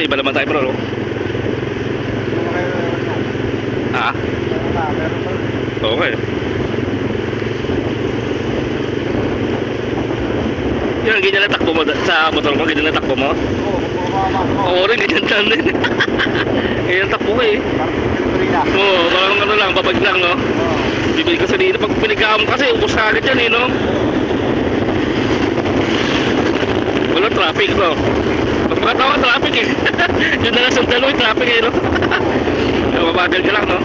iba naman tayo bro, no? Ha? Okay. Yan, ganyan na takbo mo sa motor mo, ganyan na takbo mo? Oo, rin, ganyan lang din. Ganyan takbo ko eh. Oo, parang ano lang, babag lang, no? Bibili ko sa dito, pag pinigam kasi, ubos ka agad yan eh, no? Wala traffic, no? Pag makatawa, traffic eh. Yun na lang sa dalo, traffic eh, no? Mabagal ka lang, no?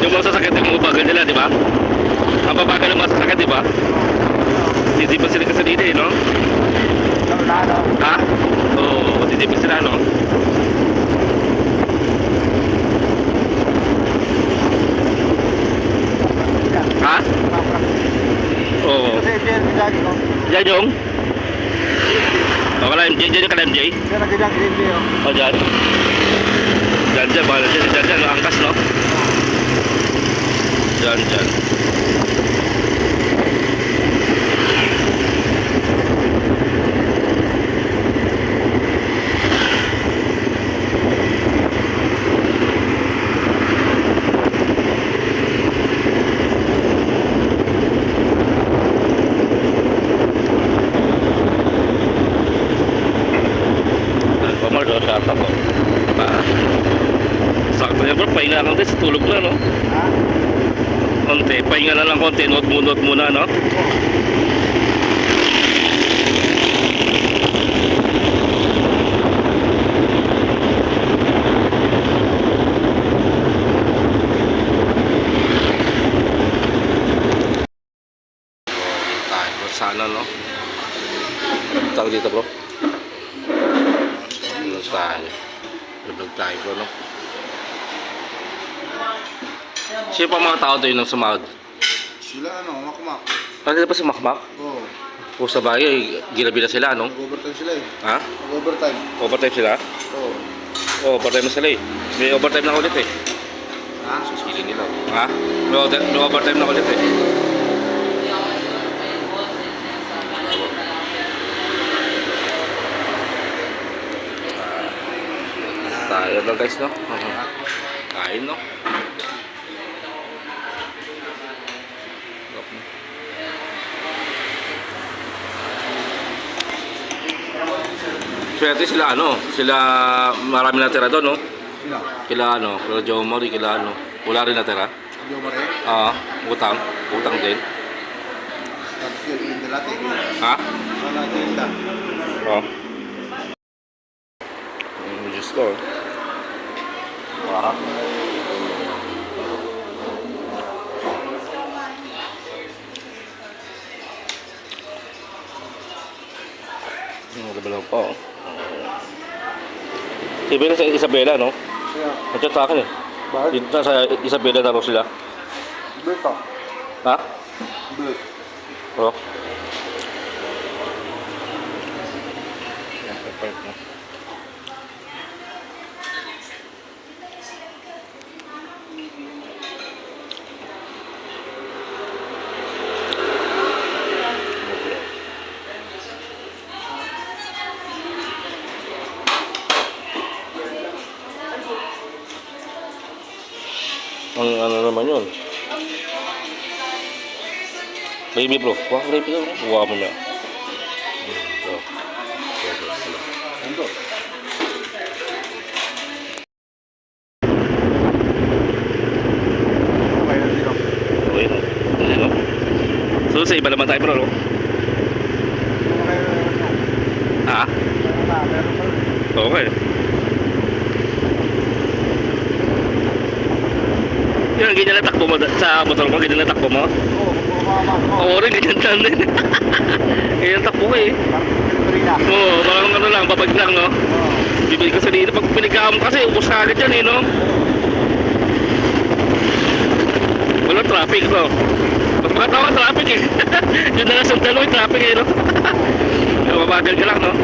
Yung mga sasakit, yung mabagal nila, di ba? Ang babagal ng mga sasakit, di ba? Hindi pa sila kasi dito, eh, no? Ha? Oo, hindi pa sila, no? Ha? Oo. Diyan yung? O, kala MJ, dyan yung kala MJ? O, dyan. Dyan, baka dyan, no? Angkas, no? Dyan. Shoutout po. Sakto niya bro, pahinga lang din, tulog na, no? Konti, pahinga na lang konti, note muna, no? Tayo sana, no? Tawag dito bro. Tayo. Lubog tayo bro, no? Sino pa mga tao doon ng sumahod? Sila makmak. Ano pa si Makmak? Oo. O sa bagay, ginabi na sila, no? Overtime sila eh. Ha? Overtime. Overtime sila? Oo. Overtime na sila eh. May overtime na ulit eh. Ha? Susiling nila. Ha? May overtime na ulit eh. Tayo lang guys, no? Kain, no? Swerte sila, sila marami natira doon, no? Sila? Kila, kila Jomari, kila, wala rin natira? Jomari? Utang din. Ha? Oo. Diyos ko. Magabalaw pa, oh. Iba na sa Isabela, no? Yeah. Nandiyan sa akin eh. Bakit? Dito na sa Isabela na rin sila. Berta. Ha? Bert. Oo. Ang ano naman yun? Baby bro, wah baby bro, wah mo na. Ando. Okay no? So sa iba naman tayo bro, no? Ha? Okay. Yan, ganyan na takbo mo sa motor mo, ganyan na takbo mo? Oo, rin, ganyan lang din. Ganyan takbo ko eh. Oo, parang ano lang, babag lang, no? Bibili ko sa dito, pag pinigam kasi, ubos ka agad yan eh, no? Wala traffic, no? Pag makatawa, traffic eh. Yun na lang sa dalo, traffic eh, no? Mabagal ka lang, no?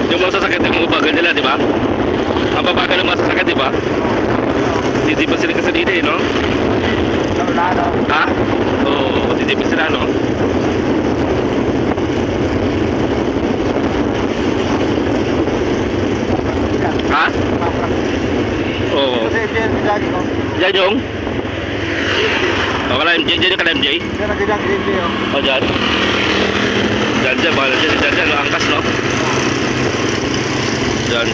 Yung mga sasakit, yung mabagal nila, di ba? Ang babagal ng mga sasakit, di ba? Hindi pa sila kasi dito eh, no? Ha? Oo, hindi pa sila, no? Ha? Oo. Kasi yan, lagi ko. Diyan yung? O, kala MJ, dyan yung kala MJ? Yan, nagiging green day, oh. O, dyan. Dyan, baka dyan, no? Angkas, no? Dyan.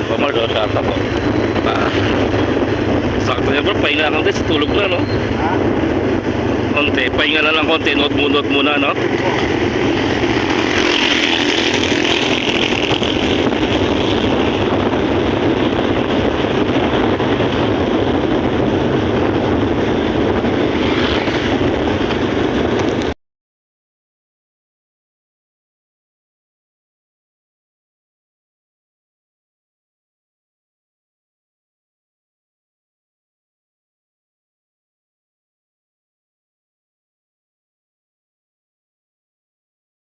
Pamar, o, sa tapo. Sakto niya, bro. Pahinga lang din. Tulog na, no? Ha? Konti. Pahinga na lang konti. Note muna, no? Oh.